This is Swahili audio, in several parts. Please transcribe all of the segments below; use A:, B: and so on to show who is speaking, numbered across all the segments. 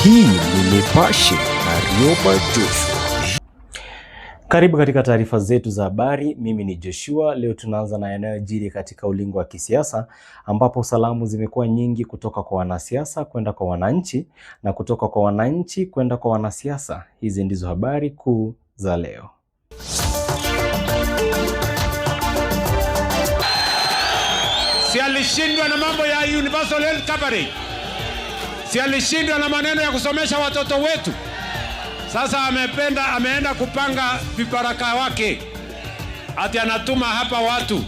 A: Hii ni Nipashe na Rioba Joshua. Karibu katika taarifa zetu za habari. Mimi ni Joshua. Leo tunaanza na yanayojiri katika ulingo wa kisiasa, ambapo salamu zimekuwa nyingi kutoka kwa wanasiasa kwenda kwa wananchi na kutoka kwa wananchi kwenda kwa wanasiasa. Hizi ndizo habari kuu za leo.
B: Si alishindwa na mambo ya universal health coverage. Si alishindwa na maneno ya kusomesha watoto wetu. Sasa ameenda kupanga vibaraka wake. Ati anatuma hapa watu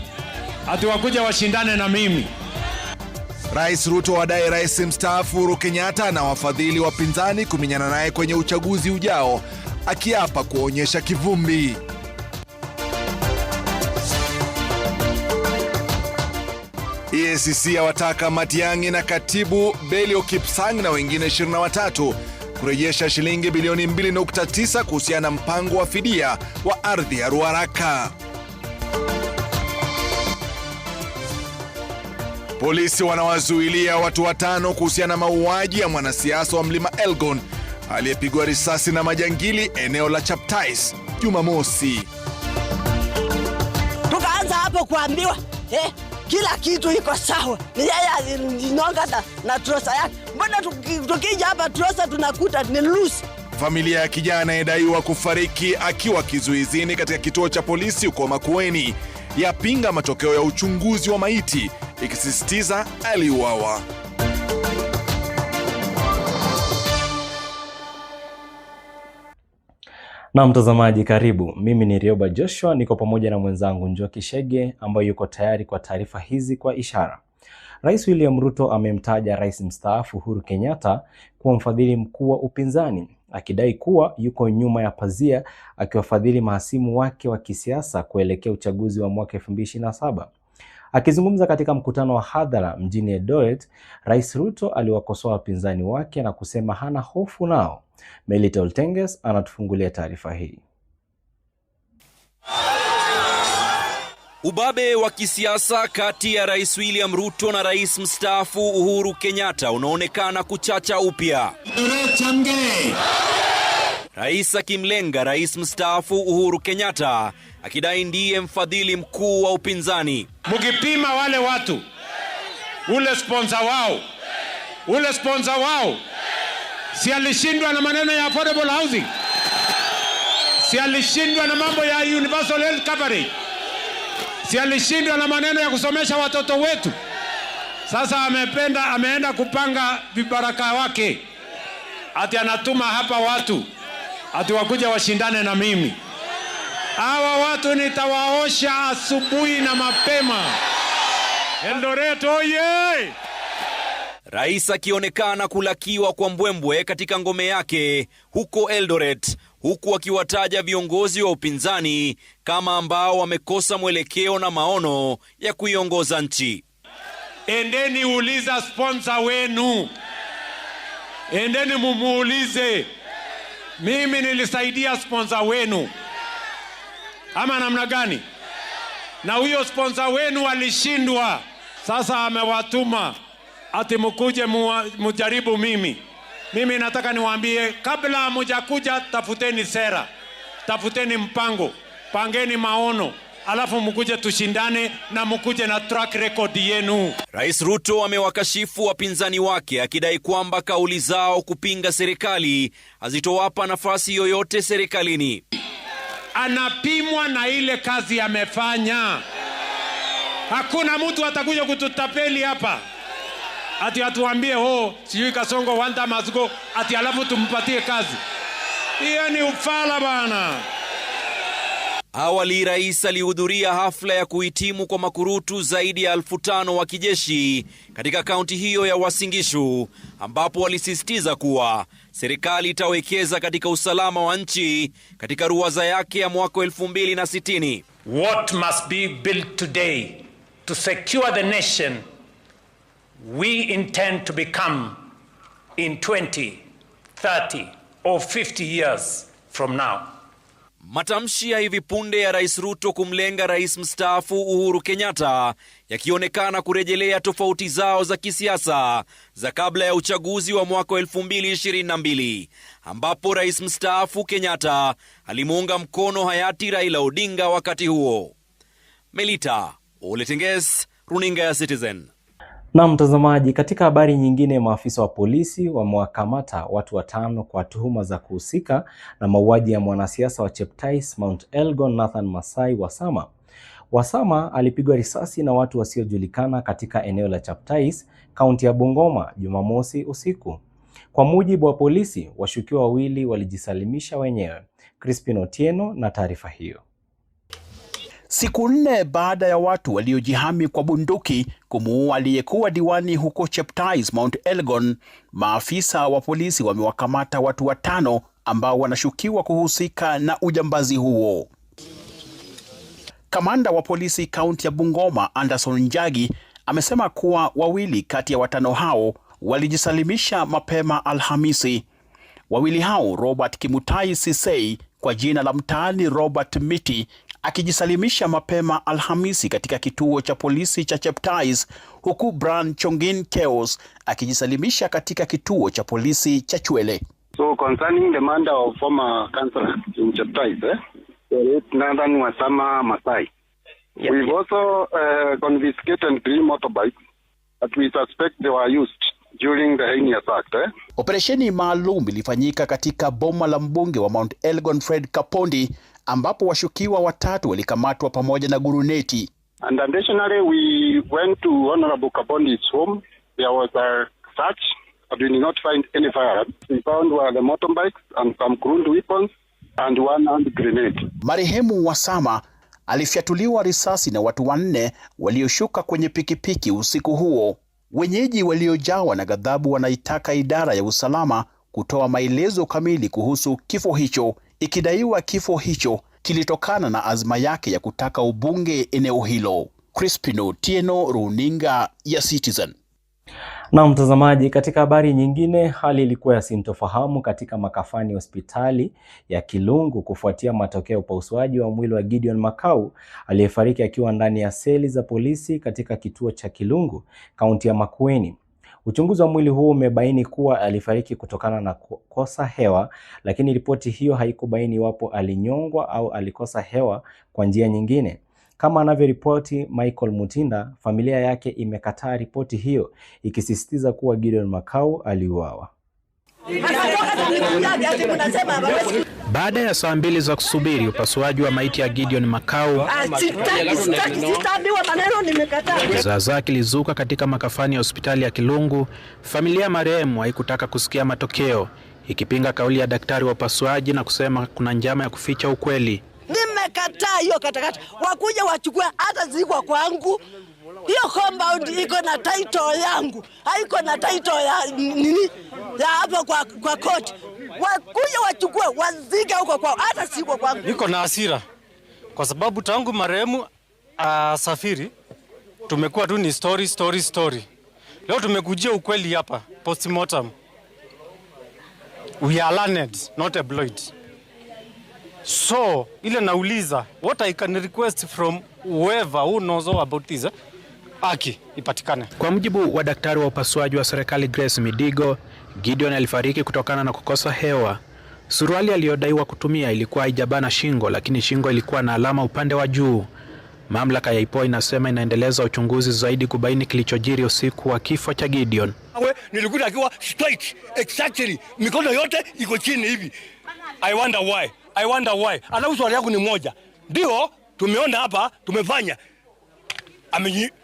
B: ati wakuja washindane na mimi.
C: Rais Ruto wadai rais mstaafu Uhuru Kenyatta na wafadhili wapinzani kumenyana naye kwenye uchaguzi ujao, akiapa kuonyesha kivumbi. EACC yawataka Matiang'i na katibu Belio Kipsang na wengine 23 kurejesha shilingi bilioni 2.9 kuhusiana na mpango wa fidia wa ardhi ya Ruaraka. Polisi wanawazuilia watu 5 kuhusiana na mauaji ya mwanasiasa wa Mlima Elgon aliyepigwa risasi na majangili eneo la Chaptais Jumamosi.
D: Tukaanza hapo kuambiwa kila kitu iko sawa. Ni yeye alinonga na trosa yake. Mbona tukija hapa trosa tunakuta ni loose.
C: Familia ya kijana anayedaiwa kufariki akiwa kizuizini katika kituo cha polisi huko Makueni yapinga matokeo ya uchunguzi wa maiti, ikisisitiza aliuawa.
A: Na mtazamaji, karibu. Mimi ni Rioba Joshua, niko pamoja na mwenzangu Njoki Shege ambaye yuko tayari kwa taarifa hizi kwa ishara. Rais William Ruto amemtaja rais mstaafu Uhuru Kenyatta kuwa mfadhili mkuu wa upinzani, akidai kuwa yuko nyuma ya pazia akiwafadhili mahasimu wake wa kisiasa kuelekea uchaguzi wa mwaka 2027. Akizungumza katika mkutano wa hadhara mjini Eldoret, Rais Ruto aliwakosoa wapinzani wake na kusema hana hofu nao. Melita Oltenges anatufungulia taarifa hii.
E: Ubabe wa kisiasa kati ya Rais William Ruto na rais mstaafu Uhuru Kenyatta unaonekana kuchacha upya. Rais akimlenga rais mstaafu Uhuru Kenyatta akidai ndiye mfadhili mkuu wa upinzani.
B: Mkipima wale watu, ule sponsor wao si alishindwa na maneno ya affordable housing? Si alishindwa na mambo ya universal health coverage? Si alishindwa na maneno ya kusomesha watoto wetu? Sasa ameenda kupanga vibaraka wake ati anatuma hapa watu ati wakuja washindane na mimi. Hawa watu nitawaosha asubuhi na mapema. Eldoret oye!
E: Rais akionekana kulakiwa kwa mbwembwe katika ngome yake huko Eldoret, huku akiwataja viongozi wa upinzani kama ambao wamekosa mwelekeo na maono ya kuiongoza nchi.
B: Endeni uliza sponsor wenu. Endeni mumuulize. Mimi nilisaidia sponsor wenu ama namna gani? Na huyo sponsor wenu alishindwa. Sasa amewatuma ati mkuje mujaribu mimi. Mimi nataka niwaambie, kabla mujakuja tafuteni sera, tafuteni mpango, pangeni maono, alafu mkuje tushindane na mkuje na track record yenu.
E: Rais Ruto amewakashifu wapinzani wake akidai kwamba kauli zao kupinga serikali hazitowapa nafasi yoyote serikalini.
B: Anapimwa na ile kazi amefanya. Hakuna mtu atakuja kututapeli hapa ati atuambie sijui Kasongo one time must go ati alafu tumpatie kazi. Hiyo ni ufala bana.
E: Awali rais alihudhuria hafla ya kuhitimu kwa makurutu zaidi ya 5,000 wa kijeshi katika kaunti hiyo ya Uasin Gishu, ambapo walisisitiza kuwa serikali itawekeza katika usalama wa nchi katika ruwaza yake ya mwaka 2060.
F: What must be built today to secure the nation we intend to become in 20, 30 or 50 years from now.
E: Matamshi ya hivi punde ya Rais Ruto kumlenga Rais mstaafu Uhuru Kenyatta yakionekana kurejelea tofauti zao za kisiasa za kabla ya uchaguzi wa mwaka 2022 ambapo Rais mstaafu Kenyatta alimuunga mkono hayati Raila Odinga wakati huo. Melita Oletenges, Runinga ya Citizen.
A: Na mtazamaji, katika habari nyingine, maafisa wa polisi wamewakamata watu 5 kwa tuhuma za kuhusika na mauaji ya mwanasiasa wa Cheptais Mount Elgon Nathan Masai Wasama. Wasama alipigwa risasi na watu wasiojulikana katika eneo la Cheptais, kaunti ya Bungoma, Jumamosi usiku. Kwa mujibu wa polisi, washukiwa wawili walijisalimisha wenyewe. Crispin Otieno na taarifa hiyo.
G: Siku 4 baada ya watu waliojihami kwa bunduki kumuua aliyekuwa diwani huko Cheptais Mount Elgon, maafisa wa polisi wamewakamata watu 5 ambao wanashukiwa kuhusika na ujambazi huo. Kamanda wa polisi kaunti ya Bungoma, Anderson Njagi, amesema kuwa 2 kati ya 5 hao walijisalimisha mapema Alhamisi. 2 hao, Robert Kimutai Sisei kwa jina la mtaani Robert Miti, akijisalimisha mapema Alhamisi katika kituo cha polisi cha Cheptais, huku Brian Chongin Chaos akijisalimisha katika kituo cha polisi cha Chwele.
H: So concerning the murder of former councillor in Cheptais, Nathan Wasama Masai, we've also confiscated 3 motorbikes that we suspect they were used during the heinous act.
G: Operesheni maalum ilifanyika katika boma la mbunge wa Mount Elgon Fred Kapondi, ambapo washukiwa 3 walikamatwa pamoja na guruneti.
H: And additionally, we went to Honorable Kapondi's home. There was a search, but we did not find any firearms. We found were the motorbikes and some crude weapons and 1 hand grenade.
G: Marehemu Wasama alifyatuliwa risasi na watu 4 walioshuka kwenye pikipiki usiku huo. Wenyeji waliojawa na ghadhabu wanaitaka idara ya usalama kutoa maelezo kamili kuhusu kifo hicho, ikidaiwa kifo hicho kilitokana na azma yake ya kutaka ubunge eneo hilo. Crispin Otieno, Runinga ya Citizen.
A: Na mtazamaji, katika habari nyingine, hali ilikuwa ya sintofahamu katika makafani hospitali ya Kilungu kufuatia matokeo ya upasuaji wa mwili wa Gideon Makau aliyefariki akiwa ndani ya seli za polisi katika kituo cha Kilungu, kaunti ya Makueni. Uchunguzi wa mwili huo umebaini kuwa alifariki kutokana na kukosa hewa, lakini ripoti hiyo haikubaini iwapo alinyongwa au alikosa hewa kwa njia nyingine. Kama anavyoripoti Michael Mutinda, familia yake imekataa ripoti hiyo, ikisisitiza kuwa Gideon Makau aliuawa.
I: Baada ya saa 2 za kusubiri upasuaji wa maiti ya Gideon Makau, kizaazaa kilizuka katika makafani ya hospitali ya Kilungu. Familia marehemu haikutaka kusikia matokeo, ikipinga kauli ya daktari wa upasuaji na kusema kuna njama ya kuficha ukweli.
D: Nimekataa hiyo katakata. Wakuja wachukue, hata ziko kwangu. Hiyo compound iko na title yangu. Haiko na title ya nini? Ya hapo kwa court. Wakuja wachukue, wazike huko kwao, hata siko kwangu.
J: Niko na hasira kwa sababu tangu marehemu safiri tumekuwa tu ni story. Leo tumekujia ukweli hapa, postmortem. We are learned, not employed. So, ile nauliza, what I can request from whoever who knows all about this, haki ipatikane.
I: Kwa mujibu wa daktari wa upasuaji wa serikali Grace Midigo, Gideon alifariki kutokana na kukosa hewa. Suruali aliyodaiwa kutumia ilikuwa haijabana shingo, lakini shingo ilikuwa na alama upande wa juu. Mamlaka ya IPOA inasema inaendeleza uchunguzi zaidi kubaini kilichojiri usiku wa kifo cha Gideon.
K: Nilikuta akiwa straight, exactly, mikono yote iko chini hivi. I wonder why. Alafu swali yangu ni moja. Ndio tumeona hapa, tumefanya.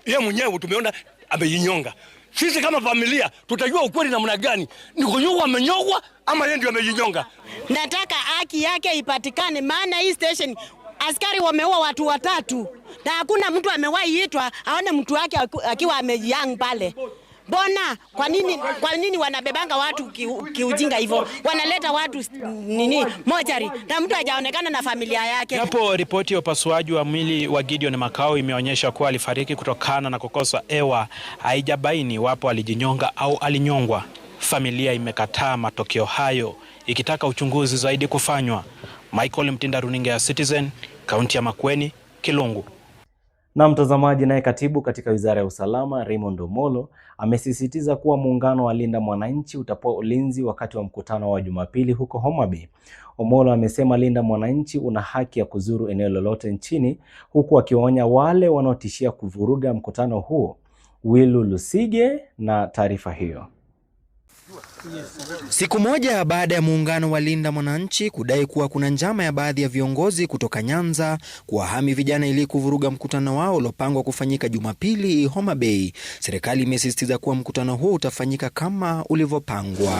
K: Yeye mwenyewe tumeona amejinyonga. Sisi kama familia tutajua ukweli namna gani? Ni kunyongwa amenyongwa ama yeye ndio amejinyonga?
L: Nataka haki yake ipatikane, maana hii station askari wameua watu 3 na hakuna mtu amewahi itwa aone mtu wake akiwa amejiyang pale. Bona, kwa nini wanabebanga watu kiujinga hivyo? Wanaleta watu mochari na mtu hajaonekana na familia yake.
I: Hapo ripoti ya upasuaji wa mwili wa Gideon Makau imeonyesha kuwa alifariki kutokana na kukosa hewa. Haijabaini wapo alijinyonga au alinyongwa. Familia imekataa matokeo hayo, ikitaka uchunguzi zaidi kufanywa. Michael Mtinda, runinga ya Citizen, kaunti ya Makueni, Kilungu.
A: Na mtazamaji, naye katibu katika Wizara ya Usalama Raymond Omolo amesisitiza kuwa muungano wa Linda Mwananchi utapewa ulinzi wakati wa mkutano wa Jumapili huko Homa Bay. Omolo amesema Linda Mwananchi una haki ya kuzuru eneo lolote nchini, huku akiwaonya wale wanaotishia kuvuruga mkutano huo. Wilu Lusige na taarifa hiyo.
M: Siku moja baada ya muungano wa Linda Mwananchi kudai kuwa kuna njama ya baadhi ya viongozi kutoka Nyanza kuwahami vijana ili kuvuruga mkutano wao uliopangwa kufanyika Jumapili Homa Bay, serikali imesisitiza kuwa mkutano huo utafanyika kama ulivyopangwa.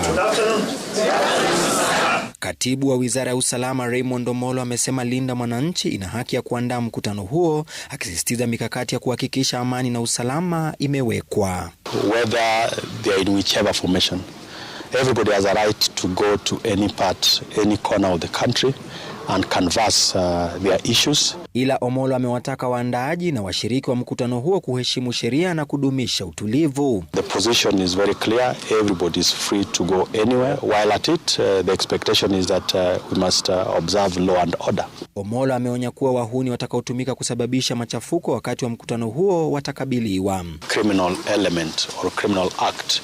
M: Katibu wa Wizara ya Usalama Raymond Omolo amesema Linda Mwananchi ina haki ya kuandaa mkutano huo, akisisitiza mikakati ya kuhakikisha amani na usalama imewekwa.
N: Whether they are in whichever formation, everybody has a right to go to any part, any corner of the country and canvass their issues.
M: Ila Omolo amewataka waandaaji na washiriki wa mkutano huo kuheshimu sheria na kudumisha utulivu.
N: The position is very clear. Everybody is free to go anywhere. While at it, the expectation is that we must observe law and order.
M: Omolo ameonya kuwa wahuni watakaotumika kusababisha machafuko wakati wa mkutano huo watakabiliwa.
N: Criminal element or criminal act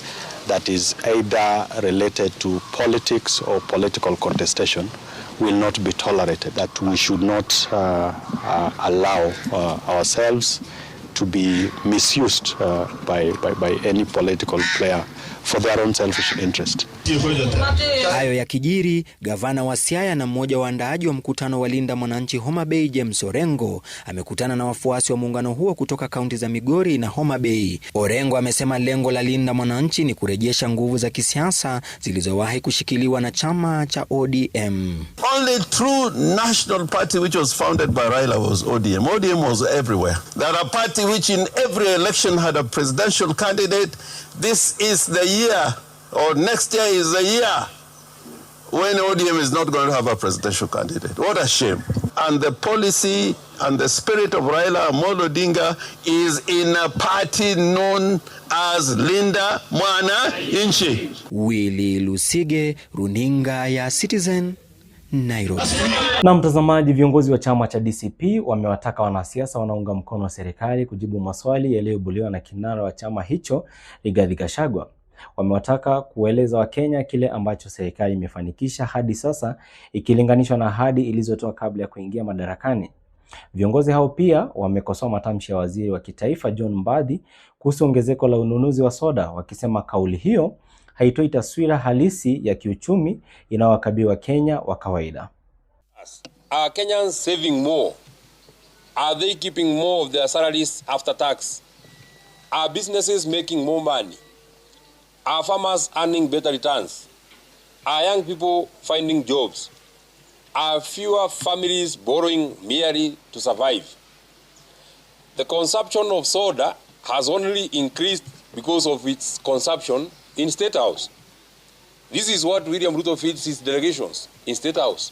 N: that is either related to politics or political contestation will not be tolerated. That we should not allow ourselves to be misused by any political player for their own selfish interest.
M: Hayo ya kijiri, gavana wa Siaya na mmoja wa waandaaji wa mkutano wa Linda Mwananchi Homa Bay James Orengo amekutana na wafuasi wa muungano huo kutoka kaunti za Migori na Homa Bay. Orengo amesema lengo la Linda Mwananchi ni kurejesha nguvu za kisiasa zilizowahi kushikiliwa na chama cha ODM.
O: Only true national party which was founded by Raila was ODM. ODM was everywhere. That a party which in every election had a presidential candidate. This is the year, or next year is the year when ODM is not going to have a presidential candidate. What a shame. And the policy and the spirit of Raila Amolo Odinga is in a party known as Linda Mwananchi.
M: Willy Lusige, runinga ya Citizen, Nairobi.
A: Na mtazamaji, viongozi wa chama cha DCP wamewataka wanasiasa wanaunga mkono wa serikali kujibu maswali yaliyoibuliwa na kinara wa chama hicho Rigathi Gachagua. Wamewataka kueleza Wakenya kile ambacho serikali imefanikisha hadi sasa ikilinganishwa na ahadi ilizotoa kabla ya kuingia madarakani. Viongozi hao pia wamekosoa matamshi ya waziri wa kitaifa John Mbadi kuhusu ongezeko la ununuzi wa soda, wakisema kauli hiyo haitoi taswira halisi ya kiuchumi inawakabili Wakenya wa kawaida.
P: Are Kenyans saving more? Are they keeping more of their salaries after tax? Are businesses making more money? Are farmers earning better returns? Are young people finding jobs? Are fewer families borrowing merely to survive? The consumption of soda has only increased because of its consumption in State House. This is what William Ruto feeds his delegations in State House.